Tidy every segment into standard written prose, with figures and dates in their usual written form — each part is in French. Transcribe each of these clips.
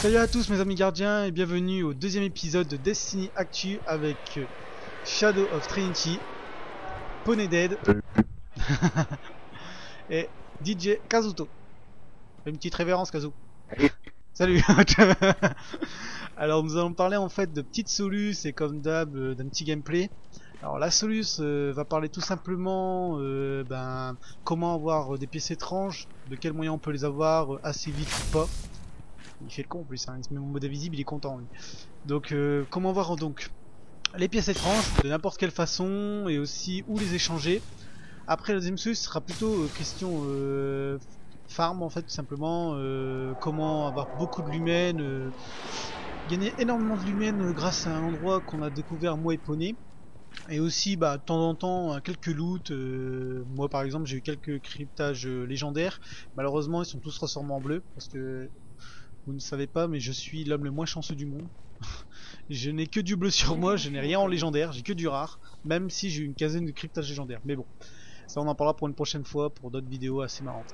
Salut à tous mes amis gardiens et bienvenue au deuxième épisode de Destiny Actu avec Shadow of Trinity, Pony Dead et DJ Kazuto. Une petite révérence Kazu. Salut. Alors nous allons parler en fait de petites solus et comme d'hab d'un petit gameplay. Alors la solus va parler tout simplement comment avoir des pièces étranges, de quels moyens on peut les avoir assez vite ou pas. Il fait le con en plus, hein. Il se met en mode invisible, il est content lui. Donc comment voir donc les pièces étranges de n'importe quelle façon et aussi où les échanger. Après la deuxième solus sera plutôt question farm en fait tout simplement, comment avoir beaucoup de lumens, gagner énormément de lumens grâce à un endroit qu'on a découvert moi et Poney. Et aussi de temps en temps quelques loots, moi par exemple j'ai eu quelques cryptages légendaires, malheureusement ils sont tous transformés en bleu parce que vous ne savez pas mais je suis l'homme le moins chanceux du monde. Je n'ai que du bleu sur moi, je n'ai rien en légendaire, j'ai que du rare, même si j'ai eu une quinzaine de cryptages légendaires, mais bon, ça on en parlera pour une prochaine fois, pour d'autres vidéos assez marrantes.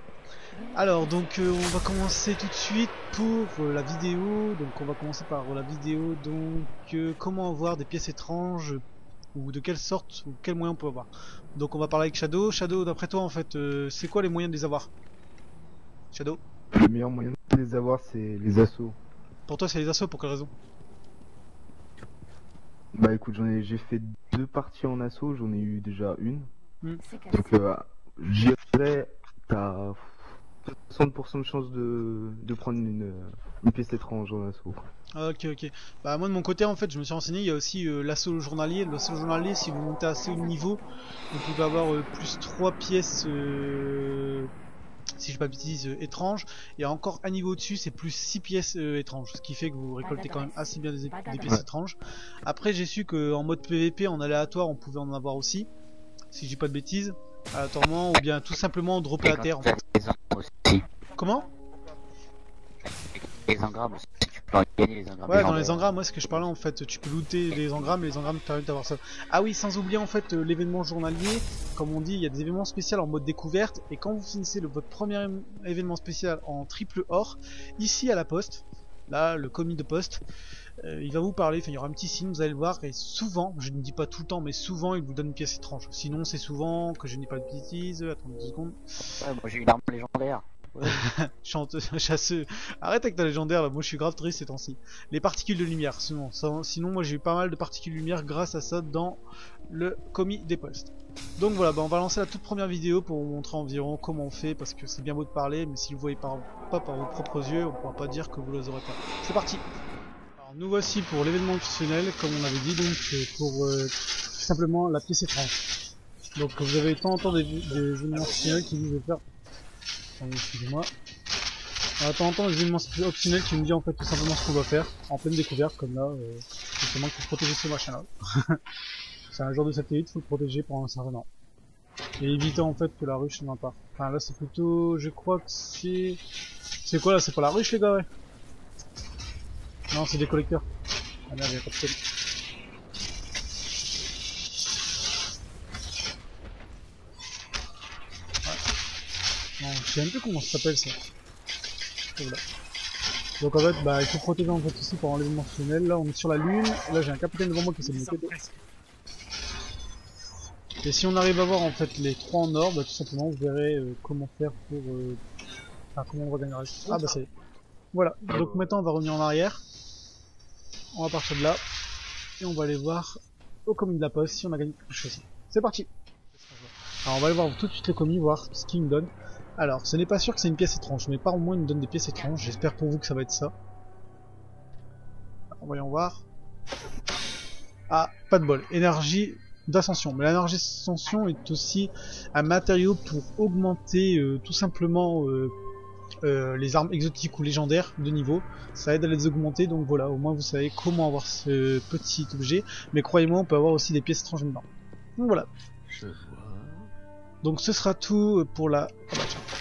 Alors donc on va commencer tout de suite pour la vidéo, donc on va commencer par la vidéo, donc comment avoir des pièces étranges, ou de quelle sorte, ou quel moyen on peut avoir. Donc on va parler avec Shadow. Shadow, d'après toi en fait, c'est quoi les moyens de les avoir? Shadow? Le meilleur moyen de les avoir, c'est les assauts. Pour toi c'est les assauts, pour quelle raison? Bah écoute, j'ai fait 2 parties en assaut, j'en ai eu déjà une. Donc j'irais, t'as 60% de chance de prendre une pièce étrange en assaut. Ok. Bah moi de mon côté en fait je me suis renseigné, il y a aussi l'assaut journalier. L'assaut journalier, si vous montez assez haut de niveau, vous pouvez avoir plus 3 pièces, si je pas de bêtises, étranges. Et encore un niveau au-dessus c'est plus 6 pièces étranges. Ce qui fait que vous récoltez quand même assez bien des pièces étranges. Après j'ai su qu'en mode PVP en aléatoire on pouvait en avoir aussi, si je dis pas de bêtises, aléatoirement, ou bien tout simplement dropper à terre en fait. Comment? Les engrammes aussi, tu peux gagner les engrammes. Ouais, dans les engrammes, moi ce que je parlais en fait, tu peux looter les engrammes et les engrammes te permettent d'avoir ça. Ah oui, sans oublier en fait l'événement journalier, comme on dit, il y a des événements spéciaux en mode découverte, et quand vous finissez votre premier événement spécial en triple or, ici à la poste, là le commis de poste, il va vous parler, enfin il y aura un petit signe, vous allez le voir, et souvent, je ne dis pas tout le temps, mais souvent il vous donne une pièce étrange. Sinon c'est souvent que je n'ai pas de bêtises, attendez 2 secondes. Ouais, moi j'ai une arme légendaire. Chanteuse, chasseux. Arrête avec ta légendaire là, moi je suis grave triste ces temps-ci. Les particules de lumière, sinon moi j'ai eu pas mal de particules de lumière grâce à ça dans le commis des postes. Donc voilà, on va lancer la toute première vidéo pour vous montrer environ comment on fait, parce que c'est bien beau de parler, mais si vous ne voyez pas par vos propres yeux, on pourra pas dire que vous les aurez pas. C'est parti. Alors nous voici pour l'événement optionnel, comme on avait dit, donc pour tout simplement la pièce étrange. Donc vous avez de temps en temps des événements optionnels qui disent de faire... Excusez-moi. De temps en temps, des événements optionnels qui me disent en fait tout simplement ce qu'on doit faire en pleine découverte, comme là, justement, il faut protéger ce machin là. C'est un genre de satellite, il faut le protéger pendant un certain temps. Et éviter en fait que la ruche ne part. Enfin là c'est plutôt, je crois que c'est... C'est quoi là? C'est pas la ruche les gars, ouais? Non, c'est des collecteurs. Ah merde, y'a pas de tel. Non, je sais même plus comment ça s'appelle ça. Voilà. Donc en fait, il faut protéger en fait ici pendant l'événement optionnel. Là on est sur la lune, là j'ai un capitaine devant moi qui essaie de me péter. Et si on arrive à voir en fait les 3 en or, tout simplement vous verrez comment faire pour... Enfin comment on va gagner le reste. Ah bah c'est... Voilà, donc maintenant on va revenir en arrière. On va partir de là. Et on va aller voir au commis de la poste si on a gagné quelque chose. C'est parti. Alors on va aller voir tout de suite le commis, voir ce qu'il me donne. Alors, ce n'est pas sûr que c'est une pièce étrange, mais par au moins il me donne des pièces étranges. J'espère pour vous que ça va être ça. Alors, voyons voir. Ah, pas de bol. Énergie d'ascension. Mais l'énergie d'ascension est aussi un matériau pour augmenter tout simplement les armes exotiques ou légendaires de niveau. Ça aide à les augmenter, donc voilà, au moins vous savez comment avoir ce petit objet. Mais croyez-moi, on peut avoir aussi des pièces étranges dedans. Donc voilà. Donc ce sera tout pour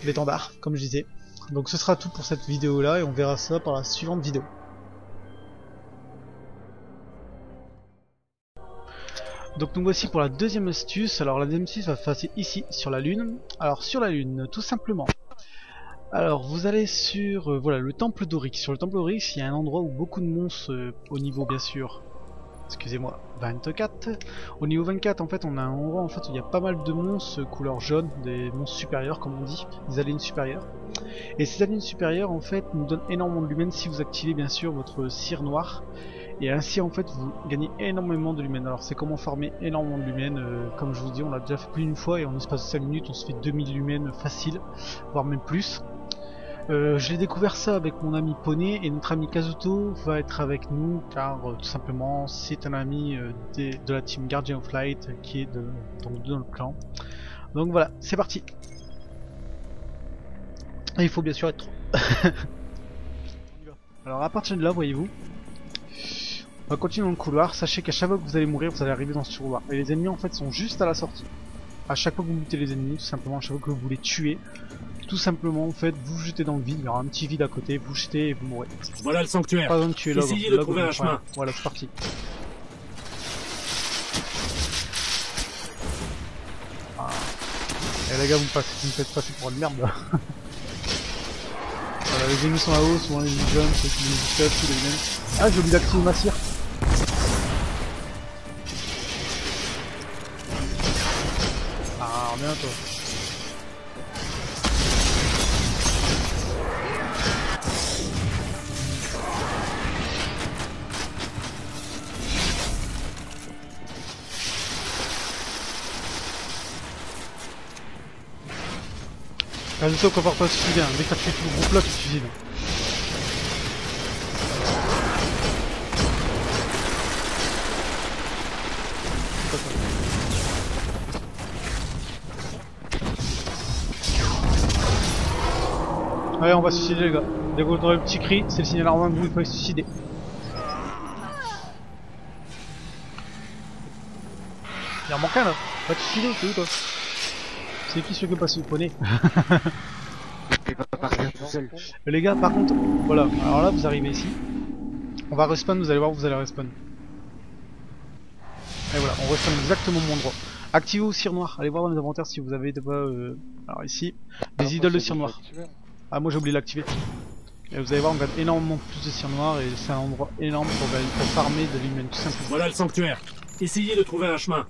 l'étendard, comme je disais. Donc ce sera tout pour cette vidéo là et on verra ça par la suivante vidéo. Donc nous voici pour la deuxième astuce. Alors la deuxième astuce va se passer ici sur la lune. Alors sur la lune, tout simplement, Alors vous allez sur voilà le temple d'Oryx. Sur le temple d'Oryx, il y a un endroit où beaucoup de monstres au niveau bien sûr. Excusez-moi, 24. Au niveau 24 en fait on a un endroit en fait où il y a pas mal de monstres couleur jaune, des monstres supérieurs comme on dit, des aliens supérieurs. Et ces aliens supérieurs en fait nous donnent énormément de lumens si vous activez bien sûr votre cire noire. Et ainsi en fait vous gagnez énormément de lumens. Alors c'est comment farmer énormément de lumens, comme je vous dis on l'a déjà fait plus d'une fois et en espace de 5 minutes on se fait 2000 lumens facile, voire même plus. J'ai découvert ça avec mon ami Poney et notre ami Kazuto va être avec nous car tout simplement c'est un ami de la team Guardian of Light qui est dans le clan. Donc voilà, c'est parti. Et il faut bien sûr être 3. Alors à partir de là, voyez-vous, on va continuer dans le couloir. Sachez qu'à chaque fois que vous allez mourir, vous allez arriver dans ce couloir. Et les ennemis en fait sont juste à la sortie. À chaque fois que vous butez les ennemis, tout simplement, à chaque fois que vous les tuez, tout simplement en fait, vous jetez dans le vide. Il y aura un petit vide à côté, vous jetez et vous mourrez. Voilà le sanctuaire. Pas besoin de tuer l'ogre. Essayez de trouver un chemin. Voilà, c'est parti. Ah. Et les gars, vous me faites passer pour une merde là. Voilà, les ennemis sont là-haut, souvent les jeunes, ceux qui nous escapent, tous les mêmes. Ah, j'ai oublié d'activer ma cire. Ah, reviens toi. Kazuto compare pas suffit bien, dès que t'as tué tout le groupe là, tu te suicides. Ouais, on va se suicider les gars. Dès que vous entendez le petit cri, c'est le signal alarmant que vous pouvez se suicider. Il en manque un là. Va te suicider, c'est où toi? C'est qui ceux qui passent au poney? Les gars, par contre, voilà, alors là vous arrivez ici. On va respawn, vous allez voir, vous allez respawn. Et voilà, on respawn exactement au bon endroit. Activez vos cires noires, allez voir dans les inventaires si vous avez alors ici, des idoles de cire noire. Ah, moi j'ai oublié de l'activer. Et vous allez voir, on gagne énormément plus de cire noire et c'est un endroit énorme pour farmer de l'humain tout simplement. Voilà le sanctuaire. Essayez de trouver un chemin.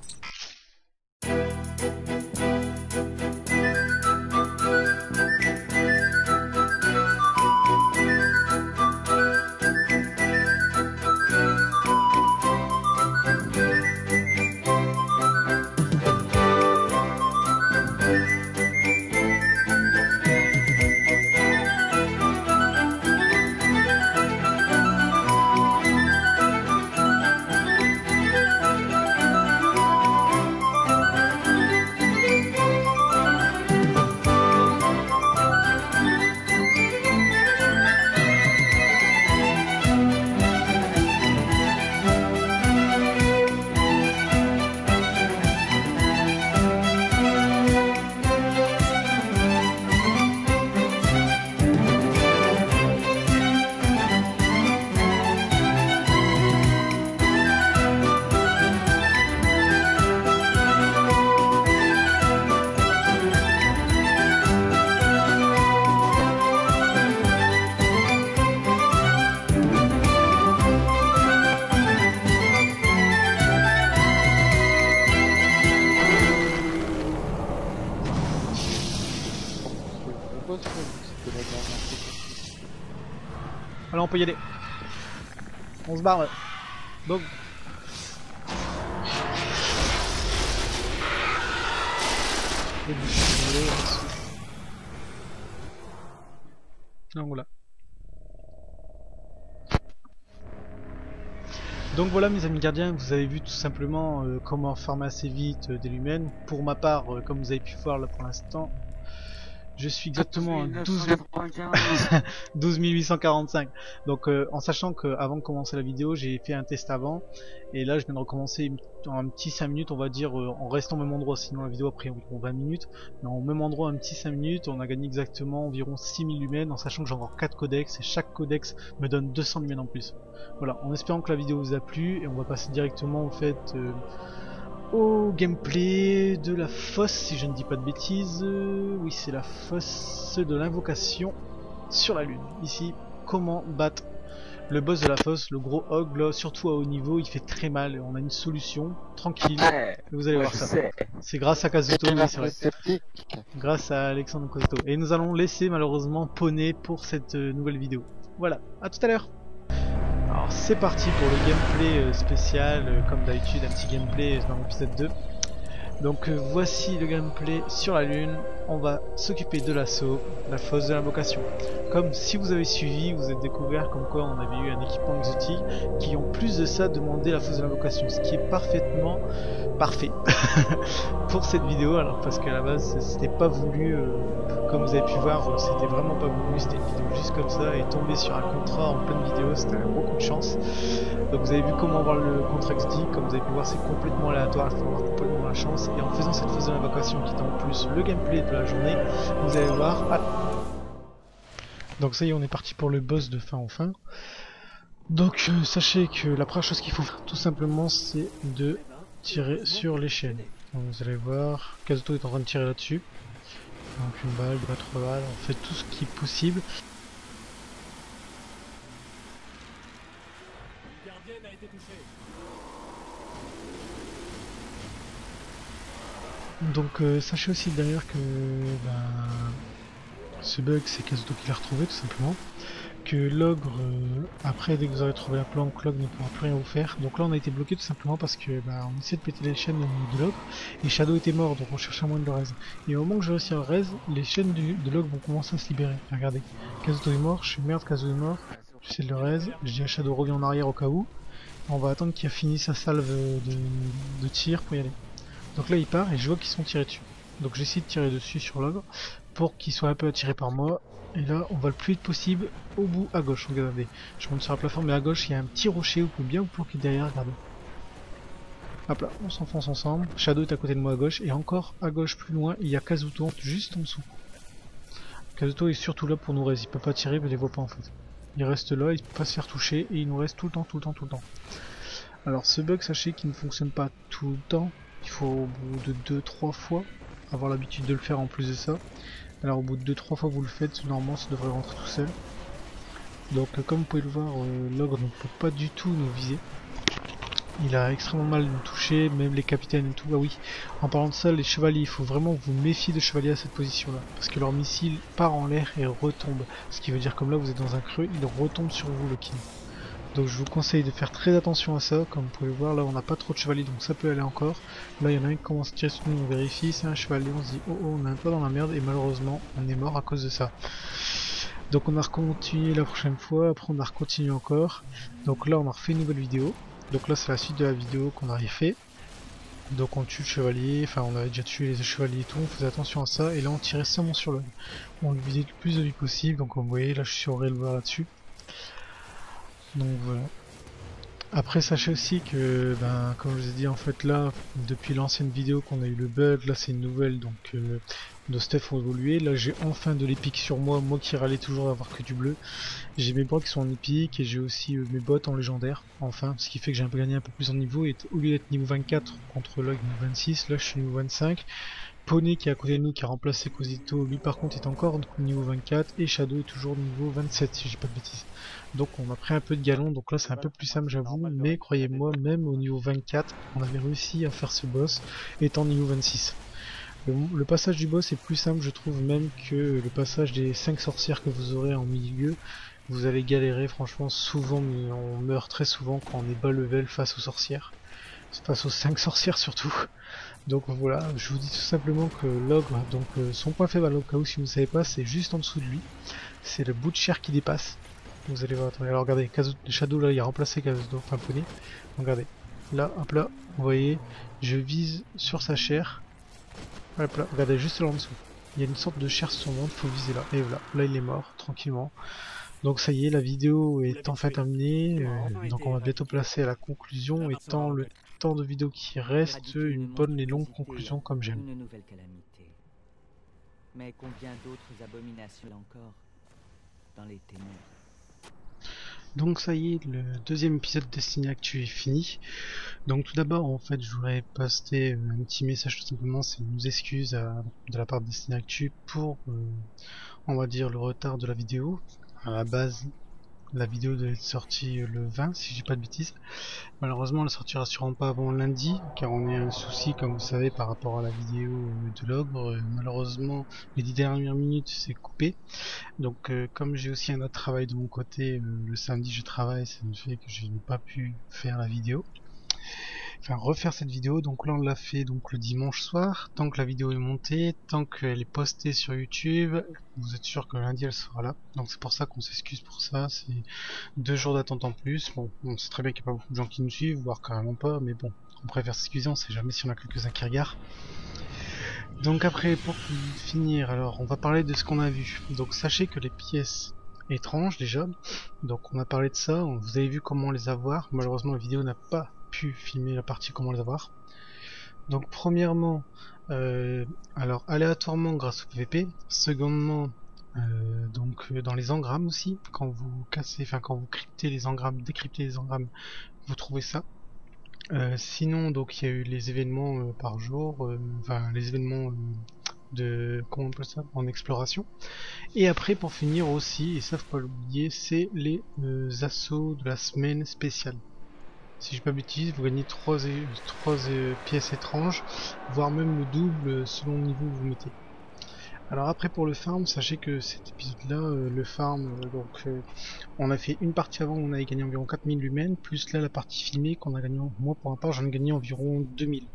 Alors on peut y aller. On se barre là. Boum. Donc voilà. Donc voilà mes amis gardiens, vous avez vu tout simplement comment farmer assez vite des lumens. Pour ma part, comme vous avez pu voir là pour l'instant, je suis exactement à 12 845. Donc en sachant qu'avant de commencer la vidéo, j'ai fait un test avant. Et là je viens de recommencer en un petit 5 minutes on va dire, en restant au même endroit. Sinon la vidéo après environ 20 minutes. Mais en même endroit un petit 5 minutes, on a gagné exactement environ 6000 lumens. En sachant que j'ai encore 4 codex et chaque codex me donne 200 lumens en plus. Voilà, en espérant que la vidéo vous a plu. Et on va passer directement en fait au gameplay de la fosse, si je ne dis pas de bêtises. Oui, c'est la fosse de l'invocation sur la lune. Ici, comment battre le boss de la fosse, le gros hog, là, surtout à haut niveau, il fait très mal et on a une solution, tranquille, vous allez voir ça. C'est grâce à Kazuto, oui, c'est vrai. Grâce à Alexandre Kazuto. Et nous allons laisser malheureusement Poney pour cette nouvelle vidéo. Voilà, à tout à l'heure. Alors c'est parti pour le gameplay spécial, comme d'habitude, un petit gameplay dans l'épisode 2. Donc voici le gameplay sur la lune. On va s'occuper de l'assaut, la fosse de l'invocation. Comme si vous avez suivi, vous avez découvert comme quoi on avait eu un équipement exotique qui en plus de ça demandait la fosse de l'invocation, ce qui est parfaitement parfait pour cette vidéo. Alors parce qu'à la base c'était pas voulu, comme vous avez pu voir, c'était vraiment pas voulu, c'était une vidéo juste comme ça et tomber sur un contrat en pleine vidéo, c'était un gros coup de chance. Donc vous avez vu comment avoir le contrat exotique, comme vous avez pu voir c'est complètement aléatoire, il faut avoir complètement la chance. Et en faisant cette fosse de l'invocation qui est en plus le gameplay de la journée, vous allez voir. Donc ça y est, on est parti pour le boss de fin en fin. Donc sachez que la première chose qu'il faut faire tout simplement c'est de tirer sur les chaînes. Donc, vous allez voir, Kazuto est en train de tirer là-dessus. Donc une balle, 2 balles, on fait tout ce qui est possible. Une gardienne a été touchée. Donc sachez aussi d'ailleurs que ce bug c'est Kazuto qui l'a retrouvé tout simplement. Que l'ogre, après dès que vous aurez trouvé la planque, l'ogre ne pourra plus rien vous faire. Donc là on a été bloqué tout simplement parce que on essayait de péter les chaînes de l'ogre et Shadow était mort, donc on cherchait un moyen de le raise. Et au moment que je réussis à le raise, les chaînes de l'ogre vont commencer à se libérer. Regardez, Kazuto est mort, je suis merde, Kazuto est mort, j'essaie de le raise, je dis à Shadow reviens en arrière au cas où. On va attendre qu'il a fini sa salve de tir pour y aller. Donc là il part et je vois qu'ils sont tirés dessus. Donc j'essaie de tirer dessus sur l'ogre pour qu'il soit un peu attiré par moi. Et là on va le plus vite possible au bout à gauche. Regardez, je monte sur la plateforme mais à gauche il y a un petit rocher, vous pouvez bien vous planquer derrière, regardez. Hop là, on s'enfonce ensemble. Shadow est à côté de moi à gauche et encore à gauche plus loin il y a Kazuto juste en dessous. Kazuto est surtout là pour nous raise, il peut pas tirer mais il les voit pas en fait. Il reste là, il peut pas se faire toucher et il nous reste tout le temps. Alors ce bug sachez qu'il ne fonctionne pas tout le temps. Il faut au bout de 2-3 fois avoir l'habitude de le faire en plus de ça. Alors au bout de 2-3 fois vous le faites, normalement ça devrait rentrer tout seul. Donc comme vous pouvez le voir, l'ogre ne peut pas du tout nous viser. Il a extrêmement mal de nous toucher, même les capitaines et tout. Ah oui, en parlant de ça, les chevaliers, il faut vraiment vous méfier de chevaliers à cette position là. Parce que leur missile part en l'air et retombe. Ce qui veut dire comme là vous êtes dans un creux, il retombe sur vous le kill. Donc je vous conseille de faire très attention à ça, comme vous pouvez le voir là on n'a pas trop de chevaliers donc ça peut aller encore. Là il y en a un qui commence à tirer sur nous, on vérifie, c'est un chevalier, on se dit oh on est un peu dans la merde et malheureusement on est mort à cause de ça. Donc on a recontinué la prochaine fois, après on a recontinué encore. Donc là on a refait une nouvelle vidéo, donc là c'est la suite de la vidéo qu'on avait fait. Donc on tue le chevalier, enfin on avait déjà tué les chevaliers et tout, on faisait attention à ça et là on tirait seulement sur l'œil. On lui vidait le plus de vie possible, donc comme vous voyez là je suis au releveur là-dessus. Donc voilà. Après sachez aussi que comme je vous ai dit en fait là depuis l'ancienne vidéo qu'on a eu le bug, là c'est une nouvelle donc nos stuff ont évolué. Là j'ai enfin de l'épique sur moi, moi qui râlais toujours d'avoir que du bleu. J'ai mes bots qui sont en épique et j'ai aussi mes bots en légendaire enfin, ce qui fait que j'ai un peu gagné un peu plus en niveau et au lieu d'être niveau 24 contre l'og niveau 26, là je suis niveau 25. Poney qui est à côté de nous qui a remplacé Kazuto, lui par contre est encore niveau 24 et Shadow est toujours niveau 27 si j'ai pas de bêtises. Donc on a pris un peu de galon, donc là c'est un peu plus simple j'avoue, mais croyez-moi même au niveau 24 on avait réussi à faire ce boss étant niveau 26. Le passage du boss est plus simple je trouve même que le passage des 5 sorcières que vous aurez en milieu. Vous allez galérer franchement souvent, mais on meurt très souvent quand on est bas level face aux sorcières. Face aux 5 sorcières surtout. Donc voilà, je vous dis tout simplement que l'ogre, donc son point faible à l'ogre, si vous ne savez pas, c'est juste en dessous de lui. C'est le bout de chair qui dépasse. Vous allez voir, attendez, alors regardez, Shadow là, il a remplacé Kazuto, enfin Poney. Regardez, là, hop là, vous voyez, je vise sur sa chair. Hop là, regardez, juste là en dessous. Il y a une sorte de chair sur le ventre, faut viser là. Et voilà, là il est mort, tranquillement. Donc ça y est, la vidéo est enfin terminée, donc on va bientôt placer à la conclusion, étant le temps de vidéo qui reste, une bonne et longue conclusion comme j'aime. Une nouvelle calamité. Mais combien d'autres abominations encore dans les ténèbres? Donc ça y est, le deuxième épisode de Destiny Actu est fini. Donc tout d'abord, en fait, je voudrais poster un petit message tout simplement, c'est une excuse de la part de Destiny Actu pour, on va dire, le retard de la vidéo. À la base, la vidéo devait être sortie le 20, si je dis pas de bêtises. Malheureusement, elle sortira sûrement pas avant lundi, car on a un souci, comme vous savez, par rapport à la vidéo de l'ogre. Malheureusement, les 10 dernières minutes, c'est coupé. Donc, comme j'ai aussi un autre travail de mon côté, le samedi je travaille, ça me fait que je n'ai pas pu faire la vidéo. Enfin, refaire cette vidéo. Donc là, on l'a fait donc le dimanche soir. Tant que la vidéo est montée, tant qu'elle est postée sur YouTube, vous êtes sûr que lundi elle sera là. Donc c'est pour ça qu'on s'excuse pour ça. C'est 2 jours d'attente en plus. Bon, on sait très bien qu'il n'y a pas beaucoup de gens qui nous suivent, voire carrément pas, mais bon, on préfère s'excuser, on sait jamais si on a quelques-uns qui regardent. Donc après, pour finir, alors on va parler de ce qu'on a vu. Donc sachez que les pièces étranges déjà, donc on a parlé de ça, vous avez vu comment les avoir. Malheureusement la vidéo n'a pas pu filmer la partie comment les avoir. Donc premièrement, alors aléatoirement grâce au PVP, secondement donc dans les engrammes aussi, quand vous cassez, enfin quand vous cryptez les engrammes, décryptez les engrammes, vous trouvez ça. Sinon donc il y a eu les événements par jour, enfin les événements de, comment on appelle ça, en exploration. Et après pour finir aussi, et ça faut pas l'oublier, c'est les assauts de la semaine spéciale. Si je dis pas bêtise, vous gagnez 3 pièces étranges, voire même le double selon le niveau que vous mettez. Alors après pour le farm, sachez que cet épisode là, le farm, on a fait une partie avant, on avait gagné environ 4000 lumens, plus là la partie filmée qu'on a gagné, moi pour ma part j'en ai gagné environ 2000,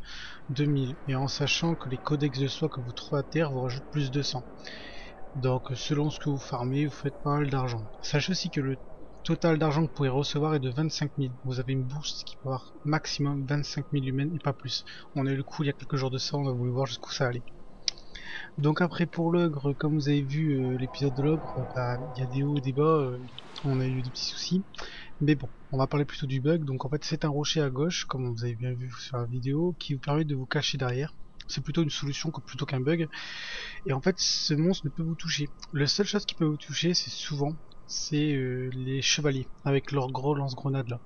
et en sachant que les codex de soie que vous trouvez à terre vous rajoutent plus 200. Donc selon ce que vous farmez, vous faites pas mal d'argent. Sachez aussi que le total d'argent que vous pouvez recevoir est de 25 000. Vous avez une boost qui peut avoir maximum 25 000 lumens et pas plus. On a eu le coup il y a quelques jours de ça, on a voulu voir jusqu'où ça allait. Donc après pour l'ogre, comme vous avez vu l'épisode de l'ogre, il y a des hauts et des bas, on a eu des petits soucis. Mais bon, on va parler plutôt du bug. Donc en fait c'est un rocher à gauche, comme vous avez bien vu sur la vidéo, qui vous permet de vous cacher derrière. C'est plutôt une solution plutôt qu'un bug. Et en fait ce monstre ne peut vous toucher. La seule chose qui peut vous toucher, c'est souvent les chevaliers avec leurs gros lance-grenades là.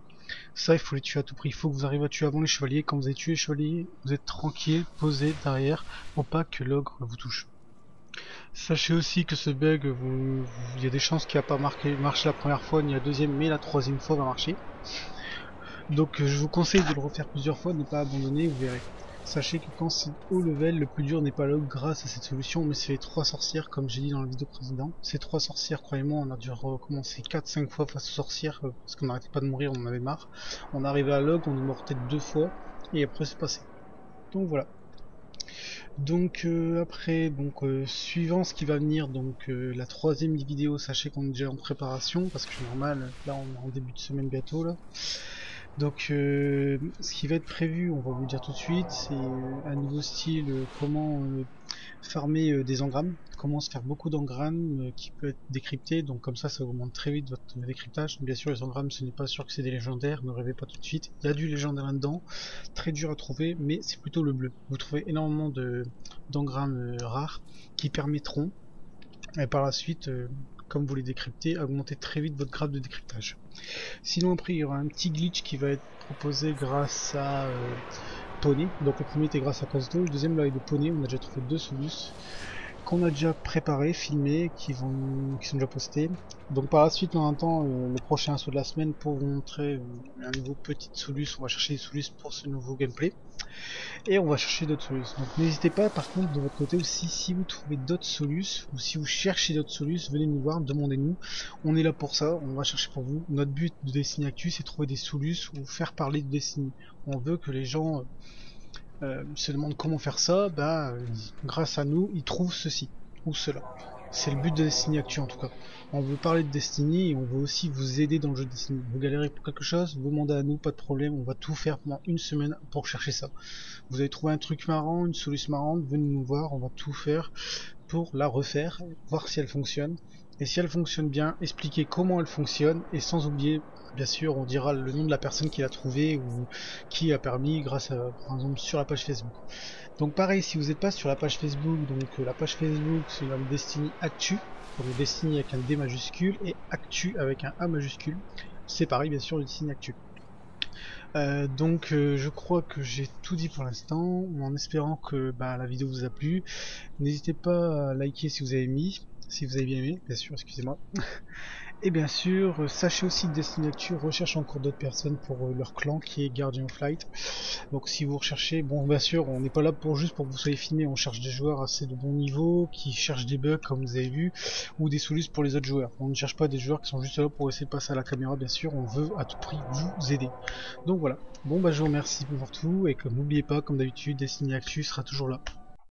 Ça il faut les tuer à tout prix, il faut que vous arriviez à tuer avant les chevaliers. Quand vous avez tué les chevaliers, vous êtes tranquille, posé derrière pour pas que l'ogre vous touche. Sachez aussi que ce bug, il y a des chances qu'il n'a pas marché la première fois ni la deuxième, mais la troisième fois va marcher. Donc je vous conseille de le refaire plusieurs fois, de ne pas abandonner, vous verrez. Sachez que quand c'est haut level, le plus dur n'est pas l'ogre grâce à cette solution, mais c'est les 3 sorcières, comme j'ai dit dans la vidéo précédente. Ces 3 sorcières, croyez-moi, on a dû recommencer 4-5 fois face aux sorcières, parce qu'on n'arrêtait pas de mourir, on en avait marre. On arrivait à l'ogre, on est mort peut-être 2 fois, et après c'est passé. Donc voilà. Donc après, suivant ce qui va venir, donc la 3ème vidéo, sachez qu'on est déjà en préparation, parce que normal, là on est en début de semaine bientôt là. Donc ce qui va être prévu, on va vous le dire tout de suite, c'est un nouveau style, comment farmer des engrammes, comment se faire beaucoup d'engrammes qui peut être décrypté, donc comme ça augmente très vite votre décryptage. Bien sûr les engrammes ce n'est pas sûr que c'est des légendaires, ne rêvez pas tout de suite, il y a du légendaire là-dedans, très dur à trouver, mais c'est plutôt le bleu. Vous trouvez énormément d'engrammes rares qui permettront, et par la suite, comme vous les décryptez, augmenter très vite votre grade de décryptage. Sinon après il y aura un petit glitch qui va être proposé grâce à Poney. Donc le premier était grâce à Kazuto, le deuxième là est de Poney. On a déjà trouvé 2 solus qu'on a déjà préparés, filmés, qui sont déjà postés. Donc par la suite on attend le prochain assaut de la semaine pour vous montrer un nouveau petit solus. On va chercher des solus pour ce nouveau gameplay. Et on va chercher d'autres solus. Donc n'hésitez pas par contre de votre côté aussi, si vous trouvez d'autres solus, ou si vous cherchez d'autres solus, venez nous voir, demandez-nous. On est là pour ça, on va chercher pour vous. Notre but de Destiny Actu, c'est trouver des solus ou faire parler de Destiny. On veut que les gens se demandent comment faire ça, grâce à nous, ils trouvent ceci ou cela. C'est le but de Destiny Actu en tout cas. On veut parler de Destiny et on veut aussi vous aider dans le jeu de Destiny. Vous galérez pour quelque chose, vous demandez à nous, pas de problème, on va tout faire pendant une semaine pour chercher ça. Vous avez trouvé un truc marrant, une solution marrante, venez nous voir, on va tout faire pour la refaire, voir si elle fonctionne. Et si elle fonctionne bien, expliquer comment elle fonctionne, et sans oublier, bien sûr, on dira le nom de la personne qui l'a trouvé ou qui a permis grâce à, par exemple, sur la page Facebook. Donc pareil, si vous n'êtes pas sur la page Facebook, donc la page Facebook c'est le Destiny Actu, donc Destiny avec un D majuscule et Actu avec un A majuscule. c'est pareil bien sûr du Destiny Actu. Donc je crois que j'ai tout dit pour l'instant, en espérant que la vidéo vous a plu. N'hésitez pas à liker si vous avez bien aimé, bien sûr, excusez-moi. Et bien sûr, sachez aussi que Destiny Actu recherche encore d'autres personnes pour leur clan qui est Guardian of Light. Donc si vous recherchez, bon bien sûr, on n'est pas là juste pour que vous soyez filmés, on cherche des joueurs assez de bon niveau, qui cherchent des bugs comme vous avez vu, ou des solutions pour les autres joueurs. On ne cherche pas des joueurs qui sont juste là pour essayer de passer à la caméra, bien sûr, on veut à tout prix vous aider. Donc voilà, bon je vous remercie pour tout, et comme n'oubliez pas, comme d'habitude, Destiny Actu sera toujours là.